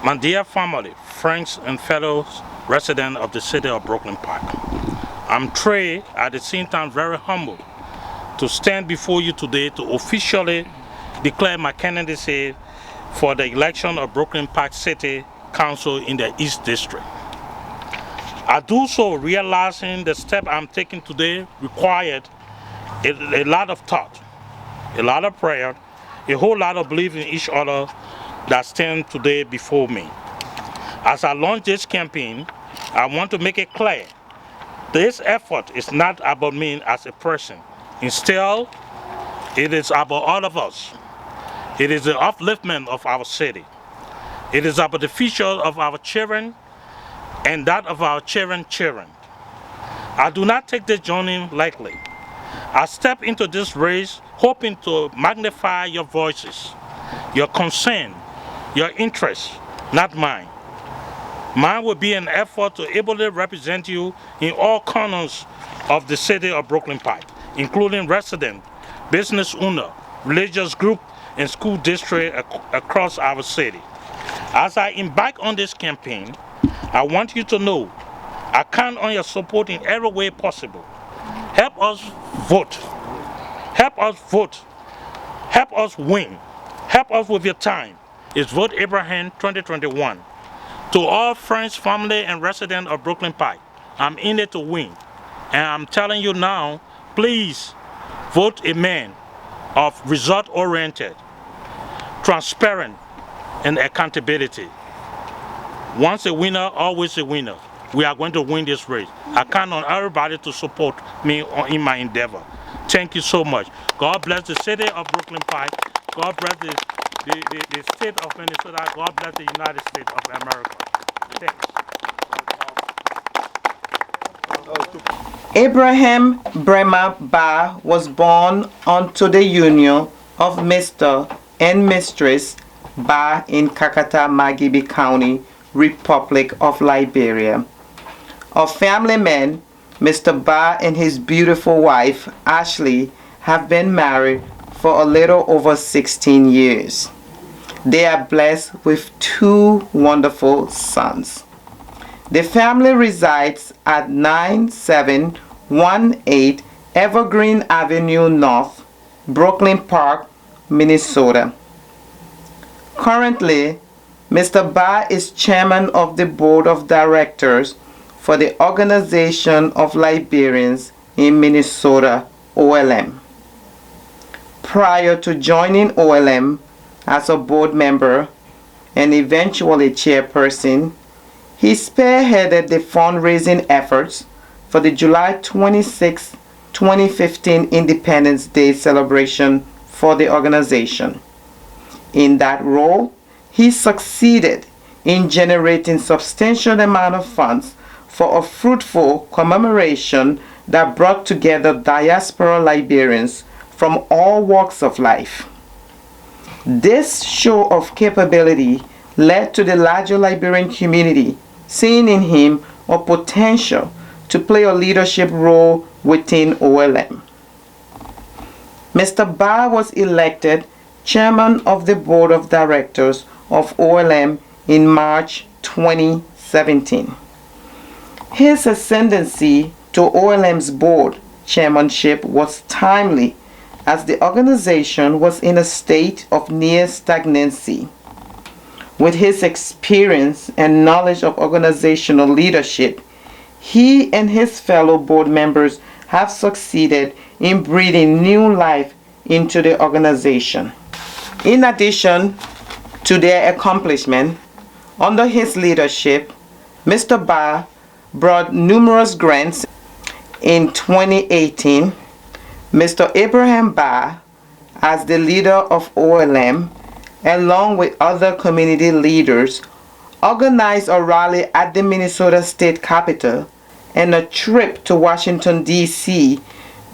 My dear family, friends, and fellow residents of the city of Brooklyn Park, I'm Trey, at the same time very humble, to stand before you today to officially declare my candidacy for the election of Brooklyn Park City Council in the East District. I do so realizing the step I'm taking today required a lot of thought, a lot of prayer, a whole lot of belief in each other that stand today before me. As I launch this campaign, I want to make it clear this effort is not about me as a person. Instead, it is about all of us. It is the upliftment of our city. It is about the future of our children and that of our children's children. I do not take this journey lightly. I step into this race hoping to magnify your voices, your concern, your interests, not mine. Mine will be an effort to ably represent you in all corners of the city of Brooklyn Park, including residents, business owners, religious groups, and school districts across our city. As I embark on this campaign, I want you to know I count on your support in every way possible. Help us vote. Help us vote. Help us win. Help us with your time. It's Vote Abraham 2021. To all friends, family, and residents of Brooklyn Park, I'm in it to win. And I'm telling you now, please vote a man of result-oriented, transparent, and accountability. Once a winner, always a winner. We are going to win this race. I count on everybody to support me in my endeavor. Thank you so much. God bless the city of Brooklyn Park. God bless the state of Minnesota. God bless the United States of America. Thanks. Abrahan Bah was born onto the union of Mr. and Mistress Bah in Kakata, Magibi County, Republic of Liberia. Of family men, Mr. Bah and his beautiful wife, Ashley, have been married for a little over 16 years. They are blessed with 2 wonderful sons. The family resides at 9718 Evergreen Avenue North, Brooklyn Park, Minnesota. Currently, Mr. Bah is chairman of the board of directors for the Organization of Liberians in Minnesota, OLM. Prior to joining OLM as a board member and eventually chairperson, he spearheaded the fundraising efforts for the July 26, 2015 Independence Day celebration for the organization. In that role, he succeeded in generating substantial amount of funds for a fruitful commemoration that brought together diaspora Liberians from all walks of life. This show of capability led to the larger Liberian community seeing in him a potential to play a leadership role within OLM. Mr. Bah was elected chairman of the board of directors of OLM in March 2017. His ascendancy to OLM's board chairmanship was timely as the organization was in a state of near stagnancy. With his experience and knowledge of organizational leadership, he and his fellow board members have succeeded in breathing new life into the organization. In addition to their accomplishment, under his leadership, Mr. Bah brought numerous grants. In 2018, Mr. Abrahan Bah, as the leader of OLM, along with other community leaders, organized a rally at the Minnesota State Capitol and a trip to Washington, D.C.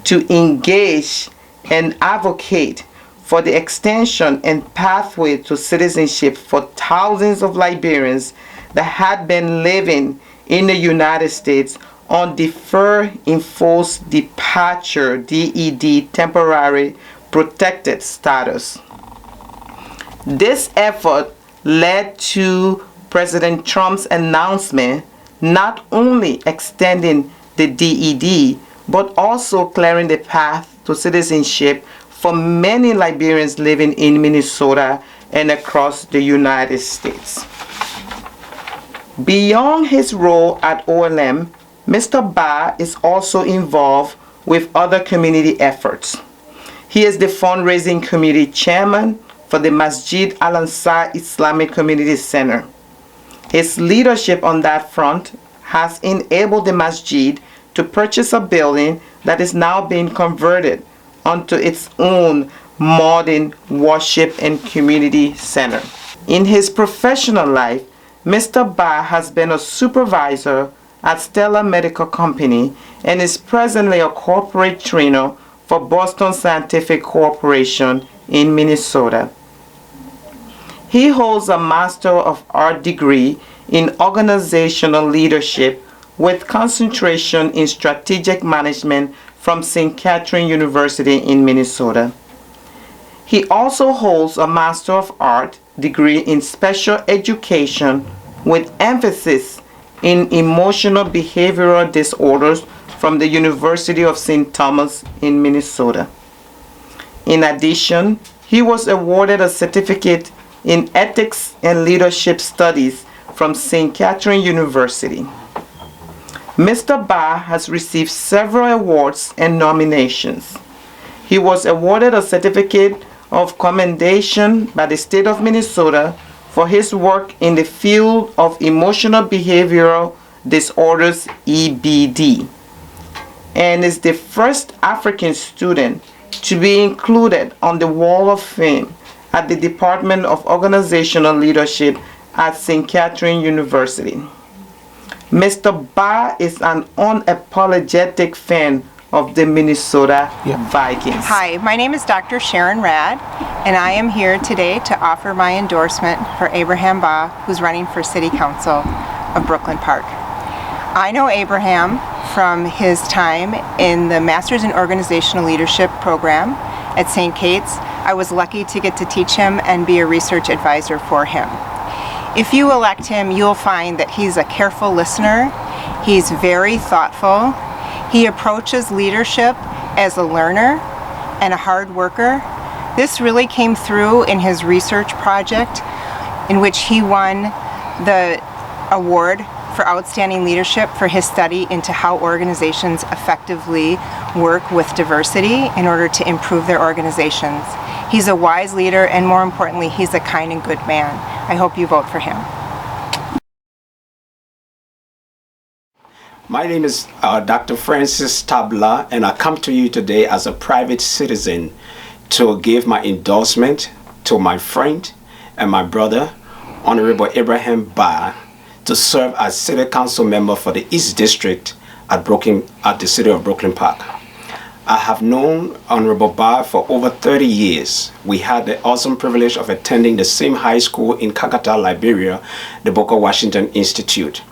to engage and advocate for the extension and pathway to citizenship for thousands of Liberians that had been living in the United States on deferred enforced departure DED temporary protected status. This effort led to President Trump's announcement not only extending the DED, but also clearing the path to citizenship for many Liberians living in Minnesota and across the United States. Beyond his role at OLM, Mr. Bah is also involved with other community efforts. He is the fundraising committee chairman for the Masjid Al-Ansar Islamic Community Center. His leadership on that front has enabled the masjid to purchase a building that is now being converted onto its own modern worship and community center. In his professional life, Mr. Bah has been a supervisor at Stella Medical Company and is presently a corporate trainer for Boston Scientific Corporation in Minnesota. He holds a Master of Art degree in organizational leadership with concentration in strategic management from St. Catherine University in Minnesota. He also holds a Master of Art degree in special education with emphasis in emotional behavioral disorders from the University of St. Thomas in Minnesota. In addition, he was awarded a certificate in ethics and leadership studies from St. Catherine University. Mr. Bah has received several awards and nominations. He was awarded a certificate of commendation by the state of Minnesota for his work in the field of emotional behavioral disorders, EBD, and is the first African student to be included on the Wall of Fame at the Department of Organizational Leadership at St. Catherine University. Mr. Bah is an unapologetic fan of the Minnesota Vikings. Hi, my name is Dr. Sharon Rad, and I am here today to offer my endorsement for Abrahan Bah, who's running for City Council of Brooklyn Park. I know Abraham from his time in the Masters in Organizational Leadership program at St. Kate's. I was lucky to get to teach him and be a research advisor for him. If you elect him, you'll find that he's a careful listener, he's very thoughtful, he approaches leadership as a learner and a hard worker. This really came through in his research project, in which he won the award for outstanding leadership for his study into how organizations effectively work with diversity in order to improve their organizations. He's a wise leader, and more importantly, he's a kind and good man. I hope you vote for him. My name is Dr. Francis Tabla, and I come to you today as a private citizen to give my endorsement to my friend and my brother, Honorable Abrahan Bah, to serve as City Council member for the East District at the City of Brooklyn Park. I have known Honorable Bah for over 30 years. We had the awesome privilege of attending the same high school in Kakata, Liberia, the Booker Washington Institute.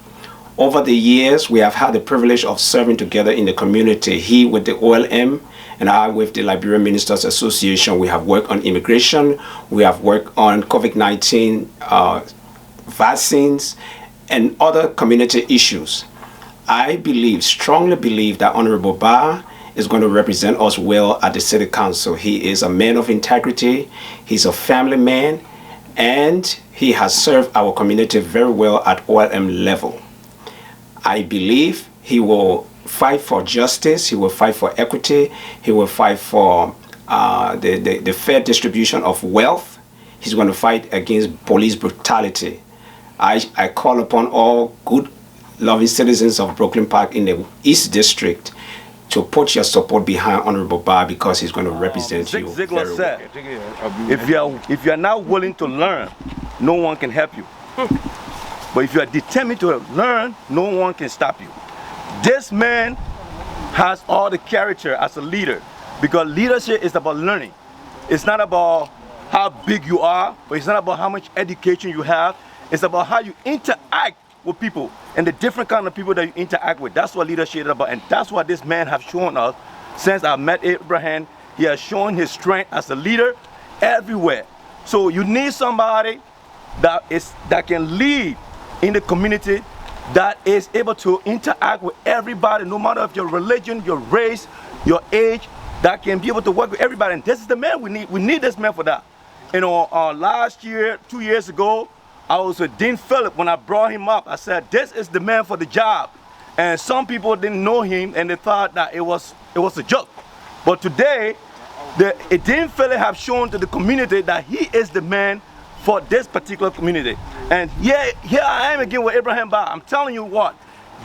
Over the years, we have had the privilege of serving together in the community. He with the OLM and I with the Liberian Ministers Association. We have worked on immigration, we have worked on COVID-19 vaccines, and other community issues. I strongly believe that Honorable Bah is going to represent us well at the City Council. He is a man of integrity, he's a family man, and he has served our community very well at OLM level. I believe he will fight for justice, he will fight for equity, he will fight for the fair distribution of wealth. He's going to fight against police brutality. I call upon all good, loving citizens of Brooklyn Park in the East District to put your support behind Honorable Bah, because he's going to represent you. Ziegler said, if you are not willing to learn, no one can help you. But if you are determined to learn, no one can stop you. This man has all the character as a leader, because leadership is about learning. It's not about how big you are, but it's not about how much education you have. It's about how you interact with people and the different kind of people that you interact with. That's what leadership is about, and that's what this man has shown us. Since I met Abraham, he has shown his strength as a leader everywhere. So you need somebody that can lead in the community that is able to interact with everybody, no matter of your religion, your race, your age, that can be able to work with everybody. And this is the man we need. We need this man for that. You know, last year, 2 years ago, I was with Dean Phillip. When I brought him up, I said, this is the man for the job. And some people didn't know him and they thought that it was a joke. But today, Dean Phillip have shown to the community that he is the man for this particular community. And here I am again with Abrahan Bah. I'm telling you what,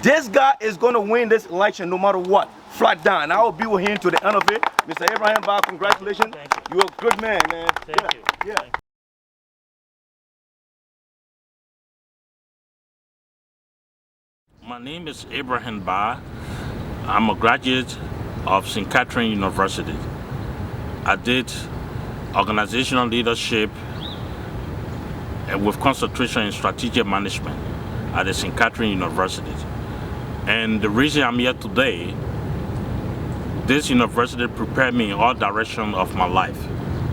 this guy is going to win this election no matter what, flat down. And I will be with him to the end of it. Mr. Abrahan Bah, congratulations. Thank you. You're a good man, man. Thank you. Yeah. Thank you. My name is Abrahan Bah. I'm a graduate of St. Catherine University. I did organizational leadership with concentration in strategic management at the St. Catherine University. And the reason I'm here today, this university prepared me in all directions of my life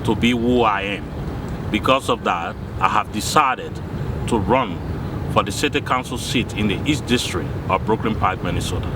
to be who I am. Because of that, I have decided to run for the city council seat in the East District of Brooklyn Park, Minnesota.